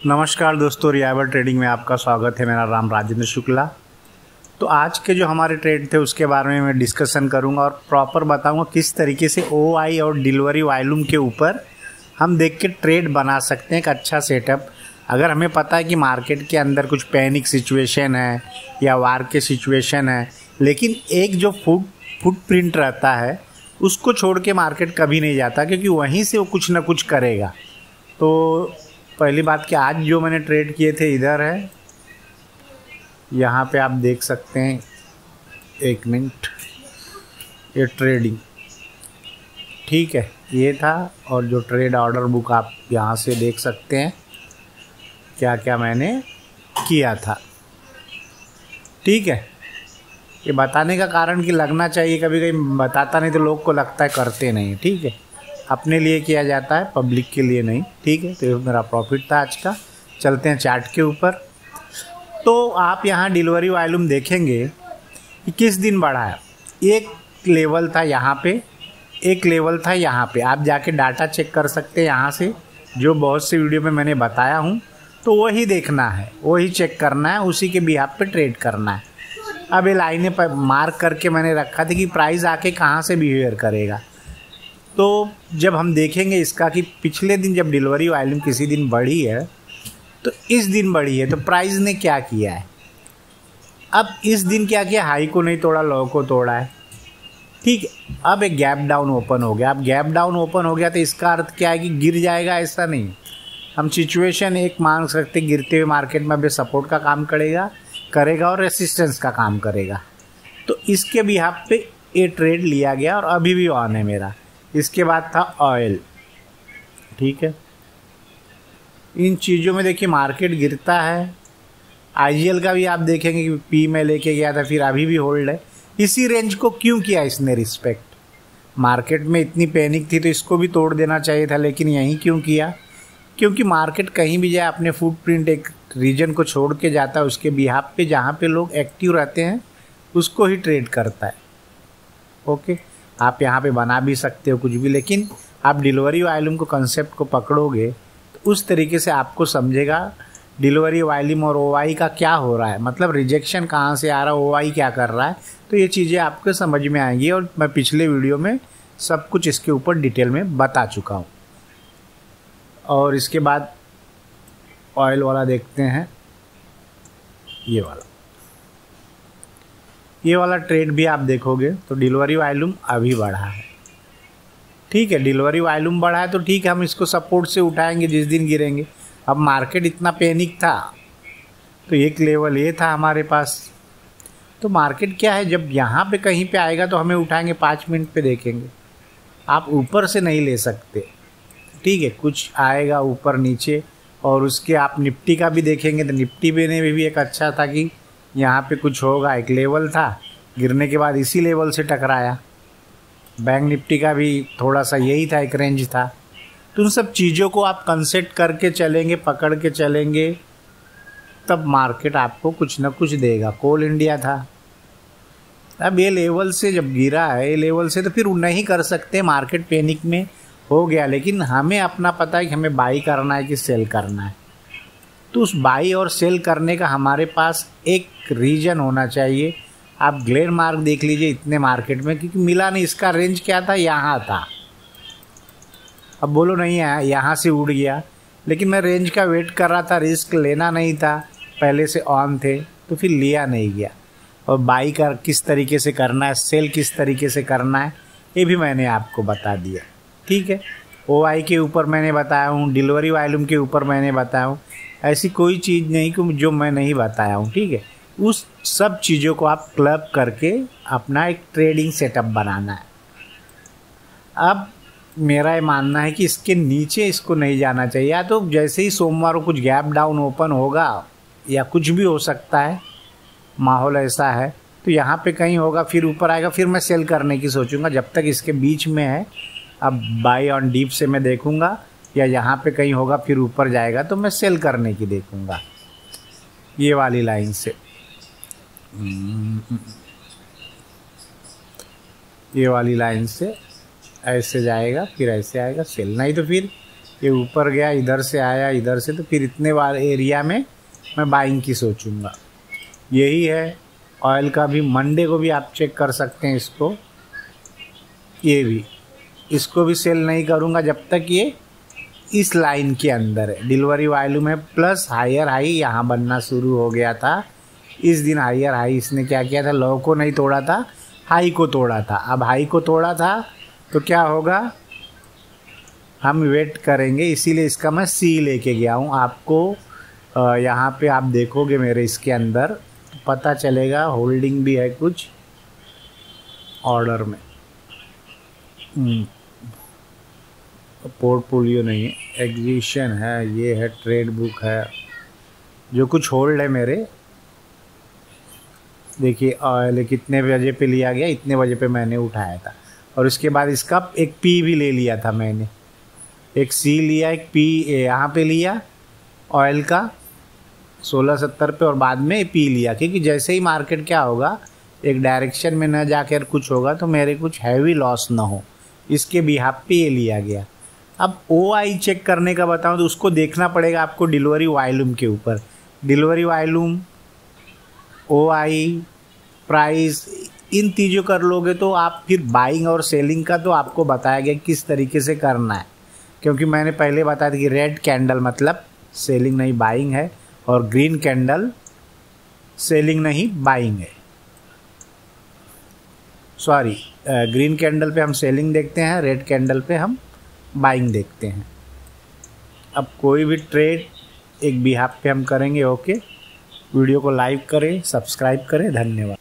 नमस्कार दोस्तों, रियावर ट्रेडिंग में आपका स्वागत है। मेरा नाम राजेंद्र शुक्ला। तो आज के जो हमारे ट्रेड थे उसके बारे में मैं डिस्कशन करूंगा और प्रॉपर बताऊंगा किस तरीके से ओआई और डिलीवरी वॉल्यूम के ऊपर हम देख के ट्रेड बना सकते हैं एक अच्छा सेटअप। अगर हमें पता है कि मार्केट के अंदर कुछ पैनिक सिचुएशन है या वार के सिचुएशन है, लेकिन एक जो फुटप्रिंट रहता है उसको छोड़ के मार्केट कभी नहीं जाता, क्योंकि वहीं से वो कुछ ना कुछ करेगा। तो पहली बात कि आज जो मैंने ट्रेड किए थे इधर है, यहाँ पे आप देख सकते हैं। एक मिनट, ये ट्रेडिंग ठीक है, ये था। और जो ट्रेड ऑर्डर बुक आप यहाँ से देख सकते हैं क्या क्या मैंने किया था। ठीक है, ये बताने का कारण कि लगना चाहिए, कभी कभी बताता नहीं तो लोग को लगता है करते नहीं। ठीक है, अपने लिए किया जाता है, पब्लिक के लिए नहीं। ठीक है, तो ये मेरा प्रॉफिट था आज का। चलते हैं चार्ट के ऊपर। तो आप यहाँ डिलीवरी वॉल्यूम देखेंगे कि किस दिन बढ़ा है। एक लेवल था यहाँ पे, एक लेवल था यहाँ पे। आप जाके डाटा चेक कर सकते हैं यहाँ से, जो बहुत से वीडियो में मैंने बताया हूँ। तो वही देखना है, वही चेक करना है, उसी के बिहाफ पे ट्रेड करना है। अब ये लाइनें पर मार्क करके मैंने रखा था कि प्राइस आके कहाँ से बिहेवियर करेगा। तो जब हम देखेंगे इसका कि पिछले दिन जब डिलीवरी वॉल्यूम किसी दिन बढ़ी है तो इस दिन बढ़ी है, तो प्राइस ने क्या किया है। अब इस दिन क्या किया, हाई को नहीं तोड़ा, लो को तोड़ा है। ठीक है, अब एक गैप डाउन ओपन हो गया। अब गैप डाउन ओपन हो गया तो इसका अर्थ क्या है कि गिर जाएगा, ऐसा नहीं। हम सिचुएशन एक मान सकते, गिरते हुए मार्केट में अब सपोर्ट का काम करेगा और रेसिस्टेंस का काम करेगा। तो इसके बिहाफ पे ये ट्रेड लिया गया और अभी भी ऑन है मेरा। इसके बाद था ऑयल। ठीक है, इन चीज़ों में देखिए मार्केट गिरता है। आईजीएल का भी आप देखेंगे कि पी में लेके गया था, फिर अभी भी होल्ड है। इसी रेंज को क्यों किया इसने रिस्पेक्ट? मार्केट में इतनी पैनिक थी तो इसको भी तोड़ देना चाहिए था, लेकिन यहीं क्यों किया? क्योंकि मार्केट कहीं भी जाए अपने फुटप्रिंट एक रीजन को छोड़ के जाता है, उसके बिहाफ पे जहाँ पे लोग एक्टिव रहते हैं उसको ही ट्रेड करता है। ओके, आप यहाँ पे बना भी सकते हो कुछ भी, लेकिन आप डिलीवरी वॉल्यूम को कंसेप्ट को पकड़ोगे तो उस तरीके से आपको समझेगा डिलीवरी वॉल्यूम और ओआई का क्या हो रहा है, मतलब रिजेक्शन कहाँ से आ रहा है, ओआई क्या कर रहा है। तो ये चीज़ें आपको समझ में आएंगी और मैं पिछले वीडियो में सब कुछ इसके ऊपर डिटेल में बता चुका हूँ। और इसके बाद ऑयल वाला देखते हैं। ये वाला ट्रेड भी आप देखोगे तो डिलीवरी वॉल्यूम अभी बढ़ा है। ठीक है, डिलीवरी वॉल्यूम बढ़ा है तो ठीक है, हम इसको सपोर्ट से उठाएंगे जिस दिन गिरेंगे। अब मार्केट इतना पैनिक था तो एक लेवल ये था हमारे पास। तो मार्केट क्या है, जब यहाँ पे कहीं पे आएगा तो हमें उठाएंगे, 5 मिनट पे देखेंगे। आप ऊपर से नहीं ले सकते। ठीक है, कुछ आएगा ऊपर नीचे। और उसके आप निफ्टी का भी देखेंगे तो निफ्टी में भी एक अच्छा था कि यहाँ पे कुछ होगा। एक लेवल था, गिरने के बाद इसी लेवल से टकराया। बैंक निफ्टी का भी थोड़ा सा यही था, एक रेंज था। तो उन सब चीज़ों को आप कंसेप्ट करके चलेंगे, पकड़ के चलेंगे, तब मार्केट आपको कुछ ना कुछ देगा। कोल इंडिया था, अब ये लेवल से जब गिरा है, ये लेवल से तो फिर नहीं कर सकते, मार्केट पैनिक में हो गया। लेकिन हमें अपना पता है कि हमें बाई करना है कि सेल करना है। तो उस बाई और सेल करने का हमारे पास एक रीजन होना चाहिए। आप ग्लेर मार्क देख लीजिए इतने मार्केट में, क्योंकि मिला नहीं। इसका रेंज क्या था, यहाँ था। अब बोलो नहीं है, यहाँ से उड़ गया, लेकिन मैं रेंज का वेट कर रहा था, रिस्क लेना नहीं था, पहले से ऑन थे तो फिर लिया नहीं गया। और बाई का किस तरीके से करना है, सेल किस तरीके से करना है, ये भी मैंने आपको बता दिया। ठीक है, ओआई के ऊपर मैंने बताया हूँ, डिलीवरी वॉल्यूम के ऊपर मैंने बताया हूँ। ऐसी कोई चीज़ नहीं कि जो मैं नहीं बताया हूँ। ठीक है, उस सब चीज़ों को आप क्लब करके अपना एक ट्रेडिंग सेटअप बनाना है। अब मेरा ये मानना है कि इसके नीचे इसको नहीं जाना चाहिए। या तो जैसे ही सोमवार को कुछ गैप डाउन ओपन होगा या कुछ भी हो सकता है, माहौल ऐसा है, तो यहाँ पे कहीं होगा, फिर ऊपर आएगा, फिर मैं सेल करने की सोचूंगा। जब तक इसके बीच में है, अब बाई ऑन डीप से मैं देखूंगा, या यहाँ पे कहीं होगा फिर ऊपर जाएगा तो मैं सेल करने की देखूंगा। ये वाली लाइन से, ये वाली लाइन से ऐसे जाएगा, फिर ऐसे आएगा, सेल। नहीं तो फिर ये ऊपर गया, इधर से आया, इधर से, तो फिर इतने बार एरिया में मैं बाइंग की सोचूंगा। यही है ऑयल का भी। मंडे को भी आप चेक कर सकते हैं इसको, ये भी, इसको भी सेल नहीं करूंगा जब तक ये इस लाइन के अंदर है। डिलीवरी वॉल्यूम है प्लस हायर हाई यहाँ बनना शुरू हो गया था। इस दिन हायर हाई इसने क्या किया था, लो को नहीं तोड़ा था, हाई को तोड़ा था। अब हाई को तोड़ा था तो क्या होगा, हम वेट करेंगे, इसीलिए इसका मैं सी लेके गया हूँ। आपको यहाँ पे आप देखोगे मेरे इसके अंदर पता चलेगा, होल्डिंग भी है कुछ ऑर्डर में, पोर्टफोलियो नहीं है, एग्जीबिशन है, ये है ट्रेड बुक है, जो कुछ होल्ड है मेरे। देखिए ऑयल कितने बजे पे लिया गया, इतने बजे पे मैंने उठाया था, और उसके बाद इसका एक पी भी ले लिया था मैंने, एक सी लिया, एक पी यहाँ पे लिया ऑयल का 1670 पे, और बाद में पी लिया, क्योंकि जैसे ही मार्केट क्या होगा एक डायरेक्शन में न जाकर कुछ होगा तो मेरे कुछ हैवी लॉस ना हो, इसके बिहाफ पे ये लिया गया। अब OI चेक करने का बताऊं तो उसको देखना पड़ेगा आपको डिलीवरी वॉल्यूम के ऊपर। डिलीवरी वॉल्यूम, OI, प्राइस, इन चीज़ों कर लोगे तो आप फिर बाइंग और सेलिंग का तो आपको बताया गया किस तरीके से करना है, क्योंकि मैंने पहले बताया था कि रेड कैंडल मतलब सेलिंग नहीं बाइंग है, और ग्रीन कैंडल सेलिंग नहीं बाइंग है। सॉरी, ग्रीन कैंडल पे हम सेलिंग देखते हैं, रेड कैंडल पे हम बाइंग देखते हैं। अब कोई भी ट्रेड एक बिहाफ पे हम करेंगे। ओके, वीडियो को लाइक करें, सब्सक्राइब करें, धन्यवाद।